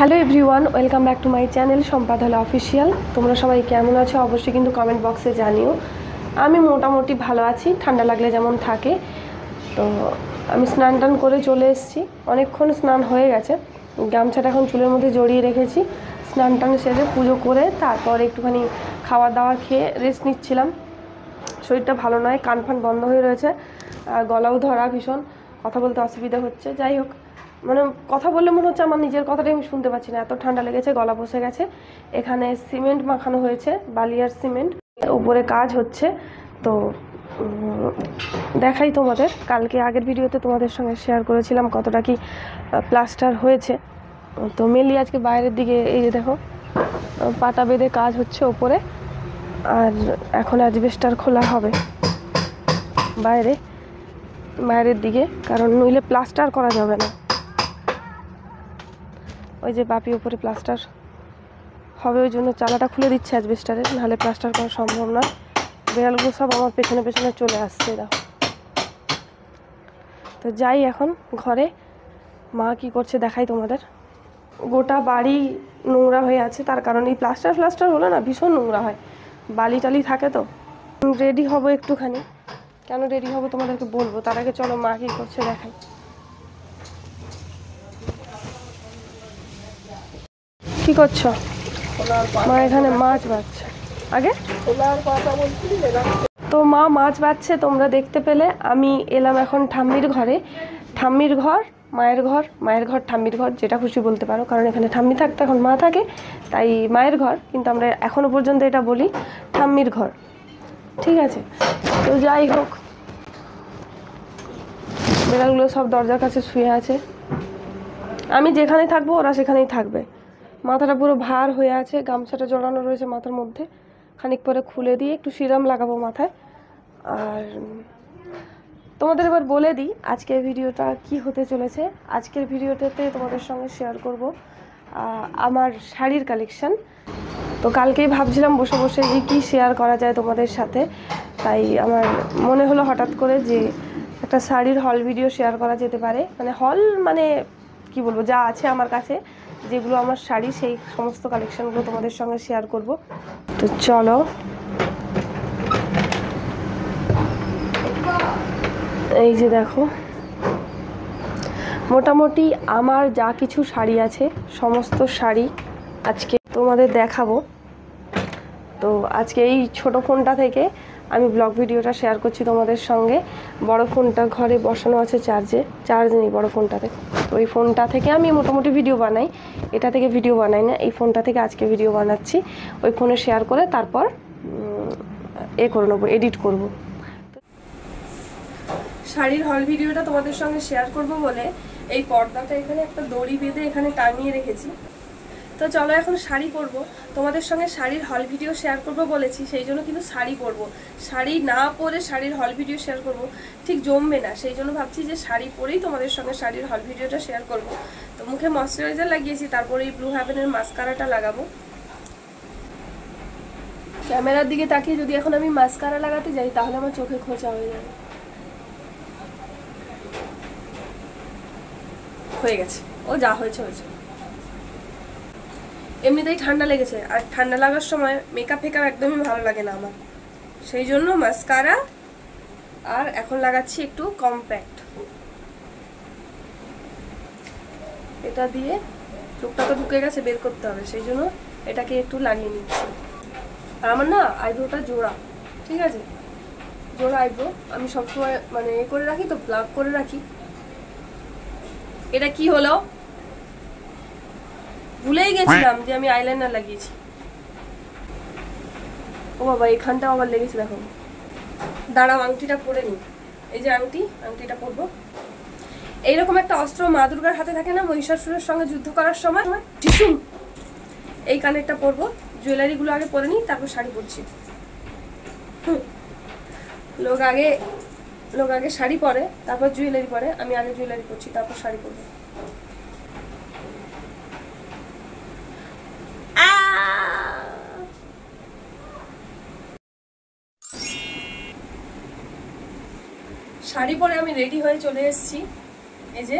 Hello everyone, welcome back to my channel সম্পাধালা official. তোমরা সবাই কেমন আছো অবশ্যই কিন্তু কমেন্ট বক্সে জানিও। আমি মোটামুটি ভালো আছি, ঠান্ডা লাগলে যেমন থাকে। তো আমি স্নান টান করে চলে এসেছি, অনেকক্ষণ স্নান হয়ে গেছে। গামছাটা এখন চুলের মধ্যে জড়িয়ে রেখেছি। স্নান টান সেরে পুজো করে তারপর একটুখানি খাওয়া দাওয়া খেয়ে রেস্ট নিচ্ছিলাম। শরীরটা ভালো নয়, কান ফান বন্ধ হয়ে রয়েছে, গলাও ধরা, ভীষণ কথা বলতে অসুবিধা হচ্ছে। যাই হোক, মানে কথা বললে মনে হচ্ছে আমার নিজের কথাটাই আমি শুনতে পাচ্ছি না, এত ঠান্ডা লেগেছে, গলা বসে গেছে। এখানে সিমেন্ট মাখানো হয়েছে, বালিয়ার সিমেন্ট, উপরে কাজ হচ্ছে। তো দেখাই তোমাদের, কালকে আগের ভিডিওতে তোমাদের সঙ্গে শেয়ার করেছিলাম কতটা কি প্লাস্টার হয়েছে। তো মেনলি আজকে বাইরের দিকে এই যে দেখো পাটা বেঁধে কাজ হচ্ছে ওপরে, আর এখন অ্যাজবেস্টার খোলা হবে বাইরের দিকে, কারণ নইলে প্লাস্টার করা যাবে না। ওই যে বাপি উপরে প্লাস্টার হবে, ওই জন্য চালাটা খুলে দিচ্ছে অ্যাজবেস্টারের, নাহলে প্লাস্টার করা সম্ভব নয়। বেড়ালগুলো সব আমার পেছনে পেছনে চলে আসছে দেখো। তো যাই এখন ঘরে, মা কি করছে দেখাই তোমাদের। গোটা বাড়ি নোংরা হয়ে আছে, তার কারণ এই প্লাস্টার হলে না ভীষণ নোংরা হয়, বালি টালি থাকে। তো রেডি হব একটুখানি, কেন রেডি হব তোমাদেরকে বলবো, তার আগে চলো মা কি করছে দেখাই। কি করছো? মা এখানে মাছ বাছছে। আগে তো মা মাছ বাছছে, তোমরা দেখতে পেলে। আমি এলাম এখন ঠাম্মির ঘরে। ঠাম্মির ঘর মায়ের ঘর, মায়ের ঘর ঠাম্মির ঘর, যেটা খুশি বলতে পারো, কারণ এখানে ঠাম্মি থাকতো, এখন মা থাকে, তাই মায়ের ঘর, কিন্তু আমরা এখনো পর্যন্ত এটা বলি ঠাম্মির ঘর, ঠিক আছে? তো যাই হোক, বেড়ালগুলো সব দরজার কাছে শুয়ে আছে, আমি যেখানেই থাকবো ওরা সেখানেই থাকবে। মাথাটা পুরো ভার হয়ে আছে, গামছাটা জড়ানো রয়েছে মাথার মধ্যে, খানিক পরে খুলে দিয়ে একটু সিরাম লাগাবো মাথায়। আর তোমাদের এবার বলে দিই আজকের ভিডিওটা কি হতে চলেছে। আজকের ভিডিওটাতে তোমাদের সঙ্গে শেয়ার করব আমার শাড়ির কালেকশান। তো কালকেই ভাবছিলাম বসে বসে যে কী শেয়ার করা যায় তোমাদের সাথে, তাই আমার মনে হলো হঠাৎ করে যে একটা শাড়ির হল ভিডিও শেয়ার করা যেতে পারে। মানে কি বলবো, যা আছে আমার কাছে, যেগুলো আমার শাড়ি, সেই সমস্ত কালেকশানগুলো তোমাদের সঙ্গে শেয়ার করব। তো চলো, এই যে দেখো, মোটামুটি আমার যা কিছু শাড়ি আছে সমস্ত শাড়ি আজকে তোমাদের দেখাবো। তো আজকে এই ছোট ফোনটা থেকে আমি ব্লগ ভিডিওটা শেয়ার করছি তোমাদের সঙ্গে। বড় ফোনটা ঘরে বসানো আছে চার্জ নেই বড় ফোনটাতে। তো ওই ফোনটা থেকে আমি মোটামুটি ভিডিও বানাই, এটা থেকে ভিডিও বানাই না, এই ফোনটা থেকে আজকে ভিডিও বানাচ্ছি। ওই ফোনে শেয়ার করে তারপর করে নেবো, এডিট করব। শাড়ির হল ভিডিওটা তোমাদের সঙ্গে শেয়ার করব বলে এই পর্দাটা এখানে একটা দড়ি বেঁধে এখানে টাঙিয়ে রেখেছি। তো চলো এখন শাড়ি পরবো, তোমাদের সঙ্গে শাড়ির হল ভিডিও শেয়ার করব বলেছি, সেই জন্য কিন্তু শাড়ি পরবো। শাড়ি না পরে শাড়ির হল ভিডিও শেয়ার করব ঠিক জমবে না, সেই জন্য ভাবছি যে শাড়ি পরেই তোমাদের সঙ্গে শাড়ির হল ভিডিওটা শেয়ার করব। তো মুখে ময়শ্চারাইজার লাগিয়েছি, তারপরে এই ব্লু হ্যাভেনের মাস্কারাটা লাগাবো। ক্যামেরার দিকে তাকিয়ে যদি এখন আমি মাস্কারা লাগাতে যাই তাহলে আমার চোখে খোঁচা হয়ে যাবে। হয়ে গেছে, ও যা হয়েছে হয়েছে। এমনিতেই ঠান্ডা লেগেছে, আর ঠান্ডা লাগার সময় মেকআপ ফেকআপ একদমই ভালো লাগে না আমার, সেই জন্য মাস্কারা, আর এখন লাগাচ্ছি একটু কম্প্যাক্ট। এটা দিয়ে চোখটা তো ঢুকে গেছে, বের করতে হবে, সেই জন্য এটাকে একটু লাগিয়ে নিচ্ছি। আর আমার না আইব্রোটা জোড়া, ঠিক আছে, জোড়া আইব্রো আমি সবসময় মানে করে রাখি, তো প্লাগ করে রাখি। এটা কি হলো, ভুলেই গেছিলাম যে আমি আইলাইনার লাগিয়েছি। ও বাবা, এখানটা আবার লেগেছে দেখো। দাঁড়াও আংটিটা পরে নি, এই যে আংটিটা পরবো। এইরকম একটা অস্ত্র মা দুর্গার হাতে থাকে না, মহিষাসুরের সঙ্গে যুদ্ধ করার সময়, ঢিসুম, এই কানেরটা পরবো। জুয়েলারি গুলো আগে পরে নি, তারপর শাড়ি পরছি। লোক আগে শাড়ি পরে, তারপর জুয়েলারি পরে, আমি আগে জুয়েলারি পরছি, তারপর শাড়ি পরবো। শাড়ি পরে আমি রেডি হয়ে চলে এসেছি। এই যে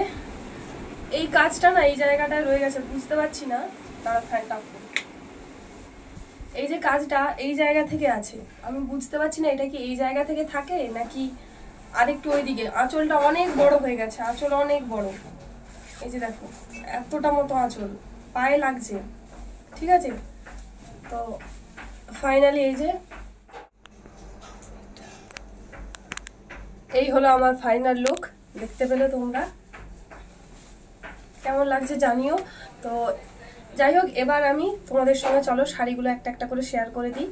এই কাজটা না এই জায়গাটায় রয়ে গেছে, বুঝতে পারছি না। তারা ফ্যানটা এই যে কাজটা এই জায়গা থেকে আছে, আমি বুঝতে পারছি না এটা কি এই জায়গা থেকে থাকে নাকি আরেকটু ওইদিকে। আঁচলটা অনেক বড় হয়ে গেছে, আঁচল অনেক বড়। এই যে দেখো এতটা মতো আঁচল, পায়ে লাগছে, ঠিক আছে। তো ফাইনালি এই যে এই হলো আমার ফাইনাল লুক। দেখতে পেলে তোমরা, কেমন লাগছে জানিও। তো যাই হোক, এবার আমি তোমাদের সঙ্গে চলো শাড়িগুলো একটা একটা করে শেয়ার করে দিই।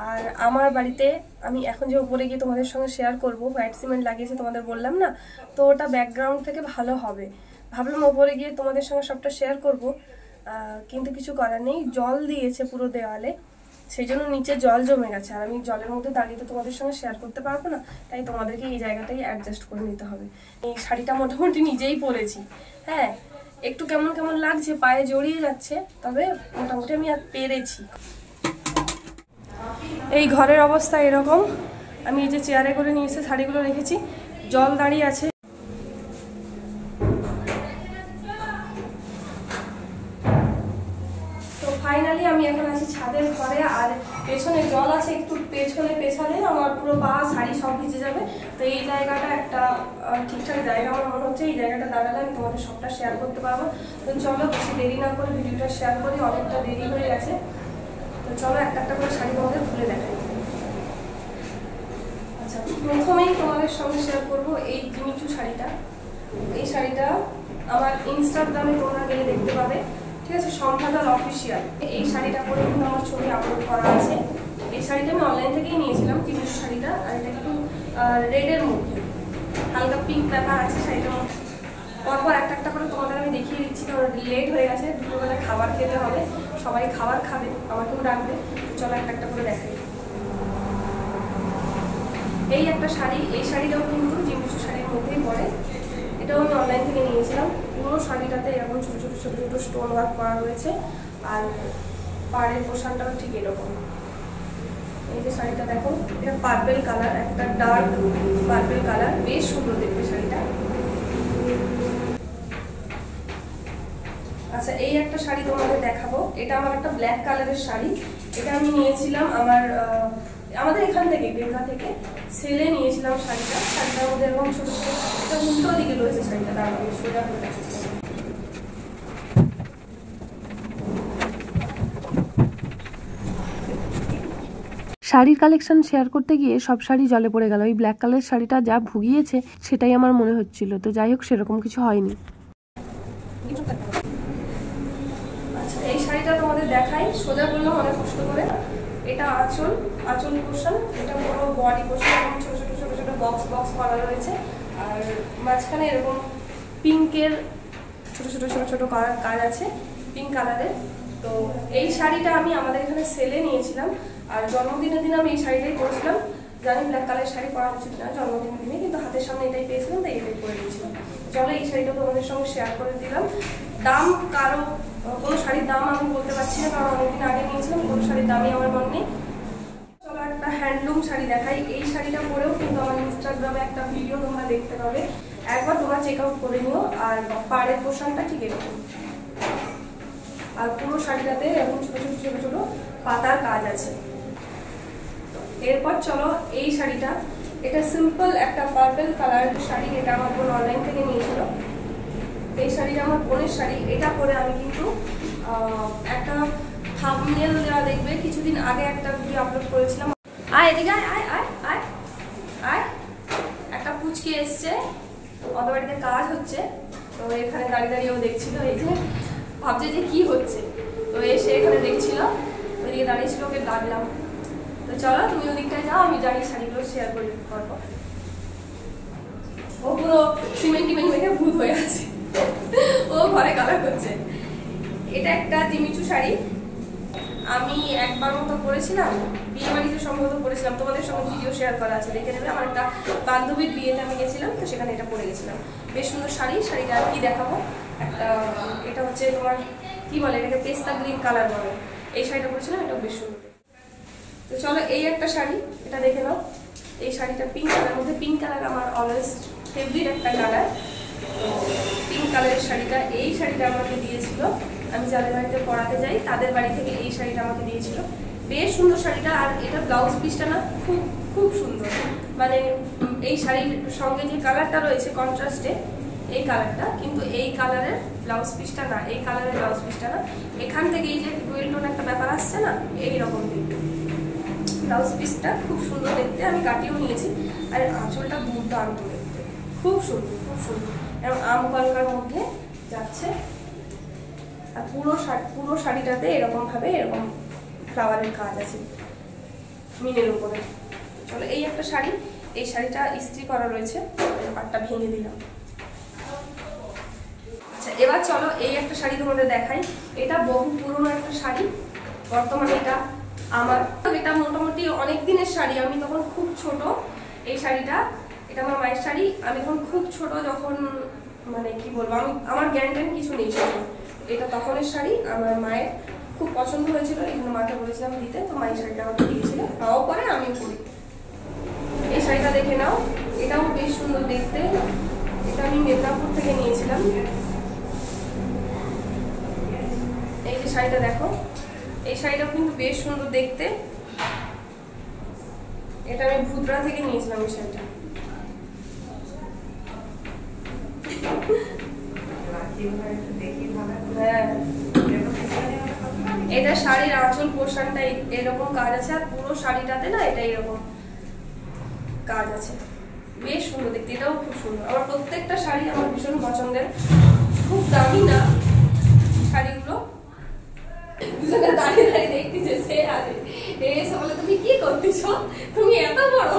আর আমার বাড়িতে আমি এখন যে উপরে গিয়ে তোমাদের সঙ্গে শেয়ার করব, হোয়াইট সিমেন্ট লাগিয়েছে তোমাদের বললাম না, তো ওটা ব্যাকগ্রাউন্ড থেকে ভালো হবে, ভাবলাম উপরে গিয়ে তোমাদের সঙ্গে সবটা শেয়ার করব। কিন্তু কিছু করার নেই, জল দিয়েছে পুরো দেওয়ালে, সেই জন্য নিচে জল জমে গেছে। আর আমি জলের মধ্যে দাঁড়িয়ে তো তোমাদের সঙ্গে শেয়ার করতে পারবো না, তাই তোমাদেরকে এই জায়গাটাই অ্যাডজাস্ট করে নিতে হবে। এই শাড়িটা মোটামুটি নিজেই পরেছি, হ্যাঁ একটু কেমন কেমন লাগছে, পায়ে জড়িয়ে যাচ্ছে, তবে মোটামুটি আমি আর পেরেছি। এই ঘরের অবস্থা এরকম। আমি এই যে চেয়ারে করে নিয়ে এসে শাড়িগুলো রেখেছি, জল দাঁড়িয়ে আছে। তো ফাইনালি আমি এখন আছি ছাদের ঘরে, আর পেছনে জল আছে, একটু পেছনে পেছালে আমার পুরো পা শাড়ি সব ভিজে যাবে। তো এই জায়গাটা একটা ঠিকঠাক জায়গা আমার মনে হচ্ছে, এই জায়গাটা দাঁড়ালে আমি তোমাদের সবটা শেয়ার করতে পারবো। তো চলো বেশি দেরি না করে ভিডিওটা শেয়ার করি, অনেকটা দেরি হয়ে গেছে। তো চলো একটা একটা করে শাড়ি তোমাদের খুলে দেখাই। আচ্ছা, প্রথমেই তোমাদের সঙ্গে শেয়ার করবো এই জিমিচু শাড়িটা। এই শাড়িটা আমার ইনস্টাগ্রামে তোমরা গেলে দেখতে পাবে, ঠিক আছে, সম্পাদক অফিসিয়াল। এই শাড়িটা পরে কিন্তু আমার ছবি আপলোড করা আছে। এই শাড়িটা আমি অনলাইন থেকেই নিয়েছিলাম, জিমিচু শাড়িটা। আর এটা একটু রেডের মধ্যে হালকা পিঙ্ক ব্যাপার আছে শাড়িটার মধ্যে। পরপর একটা একটা করে তোমাদের আমি দেখিয়ে দিচ্ছি, কারণ লেট হয়ে গেছে, দুপুরবেলা খাবার খেতে হবে, সবাই খাবার খাবে, আমাকেও ডাকবে। চলো একটা একটা করে দেখাই। এই একটা শাড়ি, এই শাড়িটাও কিন্তু জিমিচু শাড়ির মধ্যেই পড়ে, এটাও আমি অনলাইন থেকে নিয়েছিলাম। পুরো শাড়িটাতে এরকম ছোটো ছোটো ছোটো ছোটো স্টোন ওয়ার্ক করা রয়েছে, আর পাড়ের পোশাকটাও ঠিক এরকম। এই যে শাড়িটা দেখো, এটা পার্পেল কালার, একটা ডার্ক পার্পেল কালার, বেশ সুন্দর দেখতে শাড়িটা। আচ্ছা, এই একটা শাড়ি তোমাদের দেখাবো, এটা আমার একটা ব্ল্যাক কালারের শাড়ি। এটা আমি নিয়েছিলাম আমাদের এখান থেকে, বেঙ্গা থেকে সেলে নিয়েছিলাম শাড়িটা। শাড়িটার মধ্যে এরকম ছোটো ছোটো, এটা উল্টো দিকে রয়েছে শাড়িটা, দাঁড়ানো সোজা করে দেখাচ্ছি। শাড়ির কালেকশন শেয়ার করতে গিয়ে সব শাড়ি জলে পড়ে গেল। ওই ব্ল্যাক কালারের শাড়িটা যা ভুগিয়েছে সেটাই আমার মনে হচ্ছিল, তো যাই হোক সেরকম কিছু হয়নি। আচ্ছা, এই শাড়িটা তোমাদের দেখাই, সোজা করলাম অনেক কষ্ট করে। এটা আঁচল, আঁচল পোর্শন, এটা পুরো বডি পোর্শন, এরকম ছোটো ছোটো ছোটো ছোটো বক্স বক্স করা রয়েছে। আর মাঝখানে এরকম পিঙ্কের ছোটো ছোটো ছোটো ছোটো কাজ আছে, পিঙ্ক কালারের। তো এই শাড়িটা আমি আমাদের এখানে সেলে নিয়েছিলাম, আর জন্মদিনের দিন আমি এই শাড়িটাই পরেছিলাম। জানি ব্ল্যাক কালারের শাড়ি পরা উচিত না জন্মদিনের দিনে, কিন্তু হাতের সামনে এটাই পেয়েছিলাম, তাই এটাই পরে দিয়েছিলাম। চলো এই শাড়িটা তোমাদের সঙ্গে শেয়ার করে দিলাম। দাম কোনো শাড়ির দাম আমি বলতে পারছি না, কারণ অনেকদিন আগে নিয়েছিলাম, কোনো শাড়ির দামই আমার মনে নেই। চলো একটা হ্যান্ডলুম শাড়ি দেখাই। এই শাড়িটা পরেও কিন্তু আমার ইনস্টাগ্রামে একটা ভিডিও তোমরা দেখতে পাবে, একবার তোমরা চেক আউট করে নিও। আর পাড়ের পোশাকটা ঠিক এরকম, আর পুরো শাড়িটাতে এরকম ছোটো ছোটো ছোটো ছোটো পাতার কাজ আছে। এরপর চলো এই শাড়িটা, এটা সিম্পল একটা পার্পল কালারের শাড়ি, এটা আমার বোন অনলাইন থেকে নিয়েছিল। এই শাড়িটা আমার বোনের শাড়ি, এটা পরে আমি কিন্তু একটা থাম্বনেল দেওয়া দেখবে, কিছুদিন আগে একটা ভিডিও আপলোড করেছিলাম। আয় এদিকে আয় আয় আয় আয় আয়, একটা পুচকি এসছে, ওদের বাড়িতে কাজ হচ্ছে, তো এখানে দাঁড়িয়ে দাঁড়িয়েও দেখছিল, এই যে ভাবছে যে কি হচ্ছে, তো এসে এখানে দেখছিল, ওইদিকে দাঁড়িয়েছিল, ওকে ডাকলাম। তো চলো তুমি ওদিকটায় যাও, আমি যাই শাড়িগুলো শেয়ার করে দিতে পারবো। ও পুরো সিমেন্ট টিমেন্ট মেখে ভূত হয়ে আছে, ও ঘরে কালার করছে। এটা একটা জিমিচু শাড়ি, আমি একবার মতো পরেছিলাম, বিয়ে বাড়িতে সম্ভবত পরেছিলাম, তোমাদের সঙ্গে ভিডিও শেয়ার করা আছে, দেখে নেবে। আমার একটা বান্ধবীর বিয়েতে আমি গেছিলাম, তো সেখানে এটা পরে গেছিলাম। বেশ সুন্দর শাড়ি। শাড়িটা আর কি দেখাবো, একটা এটা হচ্ছে তোমার কি বলে, এটাকে পেস্তা গ্রিন কালার বলে। এই শাড়িটা পরেছিলাম, এটাও বেশ সুন্দর। তো চলো এই একটা শাড়ি, এটা দেখে নাও। এই শাড়িটা পিঙ্ক কালার মধ্যে, পিঙ্ক কালার আমার অলওয়েজ ফেভারিট একটা কালার। পিঙ্ক কালারের শাড়িটা, এই শাড়িটা আমাকে দিয়েছিল, আমি যাদের বাড়িতে পড়াতে যাই তাদের বাড়ি থেকে এই শাড়িটা আমাকে দিয়েছিল। বেশ সুন্দর শাড়িটা। আর এটা ব্লাউজ পিসটা না খুব খুব সুন্দর, মানে এই শাড়ির সঙ্গে যে কালারটা রয়েছে কন্ট্রাস্টে এই কালারটা, কিন্তু এই কালারের ব্লাউজ পিসটা না, এই কালারের ব্লাউজ পিসটা না, এখান থেকে এই যে ডুয়েল টোন একটা ব্যাপার আসছে না, এইরকম দেখতে ব্লাউজ পিসটা খুব সুন্দর দেখতে। আমি কাটিয়েও নিয়েছি। আর আঁচলটা দুর্দান্ত দেখতে, খুব সুন্দর খুব সুন্দর, এবং আম কলকার মধ্যে যাচ্ছে। আর পুরো শাড়িটাতে এরকম ভাবে এরকম ফ্লাওয়ারের কাজ আছে মিনের উপরে। চলো, এই একটা শাড়ি, এই শাড়িটা ইস্ত্রি করা রয়েছে, পাটটা ভেঙে দিলাম। আচ্ছা, এবার চলো এই একটা শাড়ি তোমাদের দেখাই। এটা বহু পুরনো একটা শাড়ি, বর্তমানে এটা আমার, এটা মোটামুটি অনেক দিনের শাড়ি। আমি তখন খুব ছোট, এই শাড়িটা, এটা আমার মায়ের শাড়ি। আমি তখন খুব ছোট, যখন মানে কি বলবো, আমি আমার জ্ঞান কিছু নেই ছিল। এটা তখনের শাড়ি, আমার মায়ের খুব পছন্দ হয়েছিল, এখানে মাকে বলেছিলাম দিতে, তো মায়ের শাড়িটা আমাকে দিয়েছিল, তাও পরে আমি পরি। এই শাড়িটা দেখে নাও, এটাও বেশ সুন্দর দেখতে। এটা আমি মেদিনীপুর থেকে নিয়েছিলাম। এই যে শাড়িটা দেখো, এই শাড়িটাও কিন্তু বেশ সুন্দর দেখতে। এটা আমি ভুতরা থেকে নিয়েছিলাম এই শাড়িটা। হ্যাঁ, এটা শাড়ির আঁচল পোর্শনটা এরকম কাজ আছে, আর পুরো শাড়িটাতে না এটা এরকম কাজ আছে, বেশ সুন্দর দেখতে। এটাও খুব সুন্দর। আমার প্রত্যেকটা শাড়ি আমার ভীষণ পছন্দের, খুব দামি না শাড়িগুলো। দুজনে দাঁড়িয়ে দাঁড়িয়ে দেখতেছে, সে আরে এসে বলে তুমি কি করতেছ, তুমি এত বড়।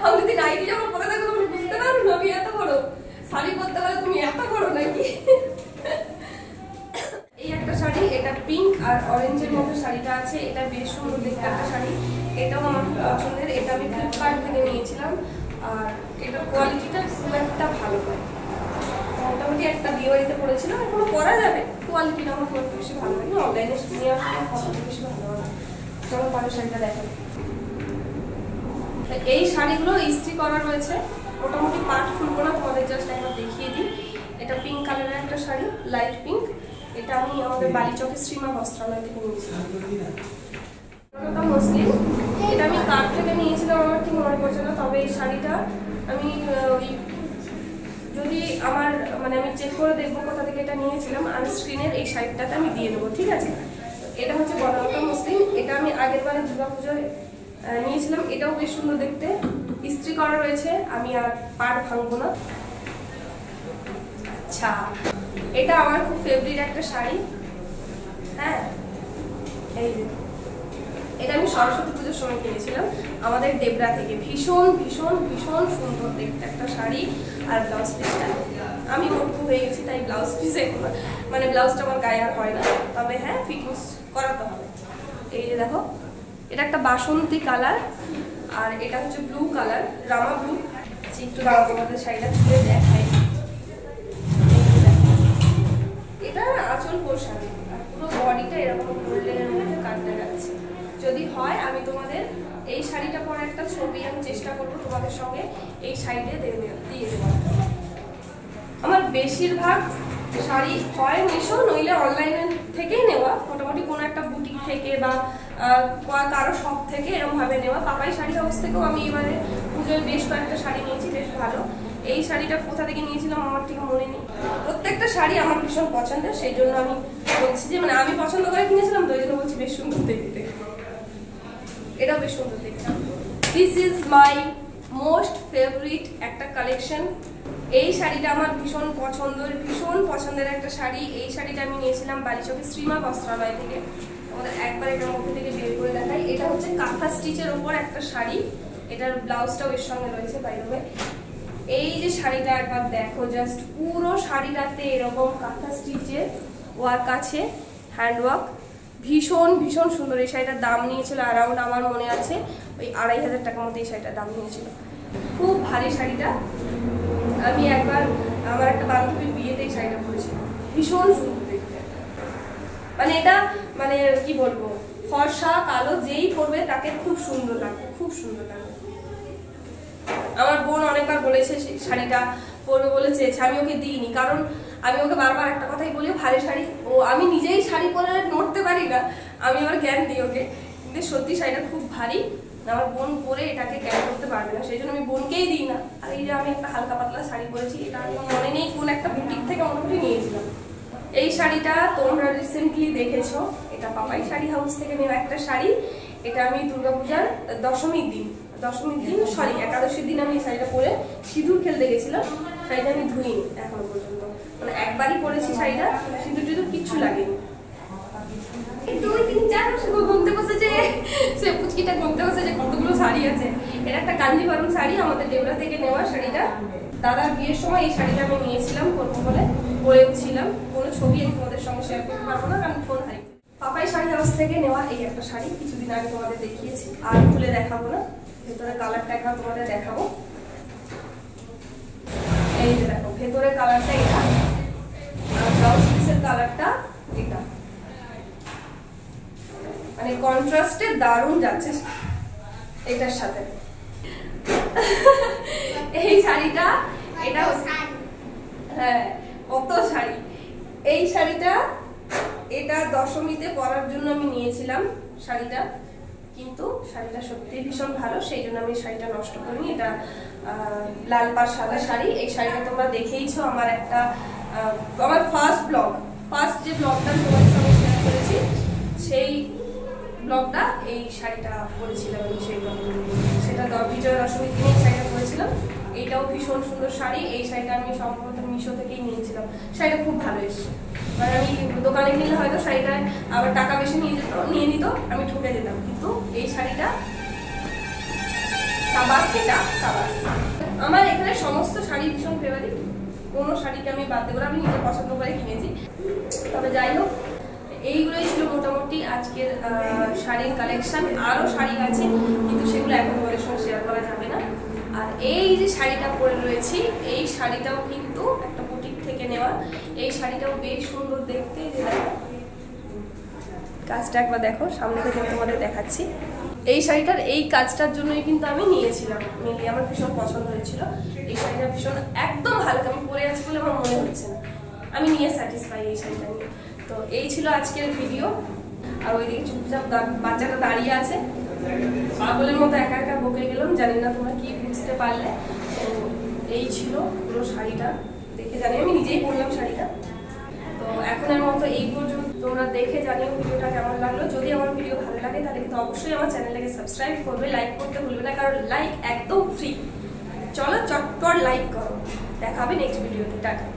আমি যদি নাইটি জামা পরে থাকো তুমি বুঝতে পারো না আমি এত বড়, শাড়ি পরতে পারো তুমি এত বড় নাকি। এই একটা শাড়ি, এটা পিঙ্ক আর অরেঞ্জের মধ্যে শাড়িটা আছে, এটা বেশ সুন্দর দেখতে একটা শাড়ি, এটাও আমার খুব পছন্দের। এটা আমি ফ্লিপকার্ট থেকে নিয়েছিলাম, আর এটার কোয়ালিটিটা খুব একটা ভালো নয়, মোটামুটি একটা বিয়ে বাড়িতে পড়েছিল, এখনো পরা যাবে, কোয়ালিটিটা আমার খুব বেশি ভালো লাগে না, অনলাইনে নিয়ে আসলে কত বেশি ভালো হবে। চলো পরের শাড়িটা দেখো। এই শাড়িগুলো ইস্ত্রি করা রয়েছে, মোটামুটি পাট খুলবো না, তোমাদের জাস্ট একবার দেখিয়ে দিই। এটা পিঙ্ক কালারের একটা শাড়ি, লাইট পিঙ্ক। এটা আমি আমাদের বালিচকের শ্রীমা বস্ত্রালয় থেকে নিয়েছিলাম। মুসলিম, এটা আমি কার থেকে নিয়েছিলাম আমার ঠিক মনে পড়ছে না, তবে এই শাড়িটা আমি ওই যদি আমার মানে আমি চেক করে দেখবো কোথা থেকে এটা নিয়েছিলাম, আর স্ক্রিনের এই শাড়িটাতে আমি দিয়ে দেবো, ঠিক আছে। এটা হচ্ছে বনলতা মুসলিম, এটা আমি আগের বারে দুর্গাপুজোয় নিয়েছিলাম। এটাও বেশ সুন্দর দেখতে, ইস্ত্রি করা রয়েছে, আমি আর পাট ভাঙবো না। আচ্ছা, এটা আমার খুব ফেভারিট একটা শাড়ি। হ্যাঁ, এই যে এটা আমি সরস্বতী পুজোর সময় কিনেছিলাম আমাদের দেবরা থেকে, ভীষণ ভীষণ ভীষণ সুন্দর দেখতে একটা শাড়ি। আর ব্লাউজ পিসটা আমি মোটকু হয়ে গেছি, তাই ব্লাউজ পিসে মানে ব্লাউজটা আমার গায়ে আর হয় না, তবে হ্যাঁ ফিটিংস করাতে হবে। এই যে দেখো, এটা একটা বাসন্তী কালার, আর এটা হচ্ছে ব্লু কালার, রামা ব্লু। একটু দাঁড়াও, তোমাদের শাড়িটা তুলে দেখাই। এটা আঁচল পোর্শন, আর পুরো বডিটা এরকম গোল্ডেনের মধ্যে কাটতে যাচ্ছে। যদি হয় আমি তোমাদের এই শাড়িটা পরে একটা ছবি আমি চেষ্টা করবো তোমাদের সঙ্গে এই শাড়িটা দিয়ে দেবো। আমার বেশিরভাগ শাড়ি হয় মিশো, নইলে অনলাইনে থেকেই নেওয়া, মোটামুটি কোনো একটা বুটিক থেকে বা কারো শপ থেকে এরকম ভাবে নেওয়া। পাপাই শাড়ি হাউস থেকেও আমি এবারে পুজোয় বেশ কয়েকটা শাড়ি নিয়েছি, বেশ ভালো। এই শাড়িটা কোথা থেকে নিয়েছিলাম আমার ঠিক মনে নেই। প্রত্যেকটা শাড়ি আমার ভীষণ পছন্দের, সেই জন্য আমি বলছি যে মানে আমি পছন্দ করে কিনেছিলাম, তো এই জন্য বলছি বেশ সুন্দর দেখতে। এটাও বেশ সুন্দর দেখতে। This is my most favourite একটা কালেকশন। এই শাড়িটা আমার ভীষণ পছন্দের একটা শাড়ি। এই শাড়িটা আমি নিয়েছিলাম বালিচকের শ্রীমা বস্ত্রালয় থেকে। আমাদের একবার এটার মধ্যে থেকে বের করে দেখাই। এটা হচ্ছে কাঁথা স্টিচের উপর একটা শাড়ি, এটার ব্লাউজটাও এর সঙ্গে রয়েছে বাইরে। এই যে শাড়িটা একবার দেখো, জাস্ট পুরো শাড়িটাতে এরকম কাঁথা স্টিচের ওয়ার্ক আছে, হ্যান্ডওয়ার্ক, ভীষণ ভীষণ সুন্দর। এই শাড়িটার দাম নিয়েছিল অ্যারাউন্ড, আমার মনে আছে ওই 2500 টাকার মধ্যে এই শাড়িটার দাম নিয়েছিল। খুব ভারী শাড়িটা। আমি একবার আমার একটা বান্ধবীর বিয়েতে এই শাড়িটা পরেছিলাম, ভীষণ সুন্দর দেখতে। মানে এটা মানে কি বলবো, ফর্সা কালো যেই পরবে তাকে খুব সুন্দর লাগবে, খুব সুন্দর লাগবে। আমার বোন অনেকবার বলেছে শাড়িটা পরবে বলে চেয়েছে, আমি ওকে দিইনি। কারণ আমি ওকে বারবার একটা কথাই বলি, ভারী শাড়ি, ও আমি নিজেই শাড়ি পরে নড়তে পারি না, আমি আবার জ্ঞান দিই ওকে। কিন্তু সত্যি শাড়িটা খুব ভারী, আমার বোন পরে এটাকে ক্যারি করতে পারবে না, সেই জন্য আমি বোনকেই দিই না। আর এই যে আমি একটা হালকা পাতলা শাড়ি পরেছি, এটা আমি মনে নেই কোন একটা বুটিক থেকে মোটামুটি নিয়েছিলাম। এই শাড়িটা তোমরা রিসেন্টলি দেখেছো, এটা পাপাই শাড়ি হাউস থেকে নেওয়া একটা শাড়ি। এটা আমি দুর্গাপূজার দশমীর দিন সরি একাদশীর দিন আমি এই শাড়িটা পরে সিঁদুর খেলতে গেছিলাম। শাড়িটা আমি ধুইনি এখনো পর্যন্ত, মানে একবারই পরেছি শাড়িটা, সিঁদুর টিঁদুর কিচ্ছু লাগেনি। 2 3 4 সে গুনতে বসেছে, সে পুচকিটা গুনতে বসেছে কতগুলো শাড়ি আছে। এটা একটা কাঞ্জিভারম শাড়ি, আমাদের দেবরা থেকে নেওয়া শাড়িটা। দাদার বিয়ের সময় এই শাড়িটা আমি নিয়েছিলাম, পরবো বলে পরেছিলাম। কোনো ছবি আমি তোমাদের সঙ্গে শেয়ার করতে পারবো না, কারণ ফোন হারিয়ে। পাপাই শাড়ি হাউস থেকে নেওয়া এই একটা শাড়ি, কিছুদিন আগে তোমাদের দেখিয়েছি, আর খুলে দেখাবো না। ভেতরে কালারটা একবার তোমাদের দেখাবো। এই যে দেখো ভেতরে কালারটা এটা, আর ব্লাউজ পিসের কালারটা এটা, মানে কন্ট্রাস্টে দারুণ যাচ্ছে এটার সাথে। এই শাড়িটা, এটা হ্যাঁ কত শাড়ি, এই শাড়িটা এটা দশমীতে পরার জন্য আমি নিয়েছিলাম শাড়িটা, কিন্তু শাড়িটা সত্যি ভীষণ ভালো, সেই জন্য আমি শাড়িটা নষ্ট করিনি। এটা লাল পাড় সাদা শাড়ি। এই শাড়িটা তোমরা দেখেইছো আমার একটা আমার ফার্স্ট যে ব্লগটা তোমাদের সঙ্গে শেয়ার করেছি, সেই ব্লগটা এই শাড়িটা পরেছিলাম আমি, সেই ব্লগটা সেটা বিজয়া দশমীর দিনে এই শাড়িটা পরেছিলাম। এইটাও ভীষণ সুন্দর শাড়ি, এই শাড়িটা আমি সম্ভবত মিশো থেকেই নিয়েছিলাম। শাড়িটা খুব ভালো এসেছে, মানে আমি দোকানে কিনলে হয়তো শাড়িটা আবার টাকা বেশি নিয়ে নিত, আমি ঠকে যেতাম। কিন্তু এই শাড়িটা সাবাস, এটা সাবাস। আমার এখানে সমস্ত শাড়ি ভীষণ ফেভারিট, কোনো শাড়িকে আমি বাদ দেবো না, আমি নিজে পছন্দ করে কিনেছি। তবে যাই হোক, এইগুলোই ছিল মোটামুটি আজকের শাড়ির কালেকশন। আরও শাড়ি আছে, কিন্তু সেগুলো এখন তোমাদের সঙ্গে শেয়ার করা যাবে না। আর এই যে শাড়িটা পরে রয়েছি, এই শাড়িটাও কিন্তু একটা বুটিক থেকে নেওয়া। এই শাড়িটাও বেশ সুন্দর দেখতে, যে দেখো কাজটা একবার দেখো, সামনে থেকে তোমাদের দেখাচ্ছি। এই শাড়িটার এই কাজটার জন্যই কিন্তু আমি নিয়েছিলাম, মেনলি আমার ভীষণ পছন্দ হয়েছিল। এই শাড়িটা ভীষণ একদম হালকা, আমি পরে আছি বলে আমার মনে হচ্ছে না, আমি নিয়ে স্যাটিসফাই এই শাড়িটা নিয়ে। তো এই ছিল আজকের ভিডিও। আর ওইদিকে চুপচাপ বাচ্চাটা দাঁড়িয়ে আছে, পাগলের মতো একা একা বকে গেলাম, জানি না তোমরা কি বুঝতে পারলে। তো এই ছিল পুরো শাড়িটা, দেখে জানি আমি নিজেই পরলাম শাড়িটা। তো এখনের মতো এই পর্যন্ত, তোমরা দেখে জানিও ভিডিওটা কেমন লাগলো। যদি আমার ভিডিও ভালো লাগে তাহলে কিন্তু অবশ্যই আমার চ্যানেলটাকে সাবস্ক্রাইব করবে, লাইক করতে ভুলবে না, কারণ লাইক একদম ফ্রি। চলো চটপট লাইক করো, দেখা হবে নেক্সট ভিডিওতে। টাটা।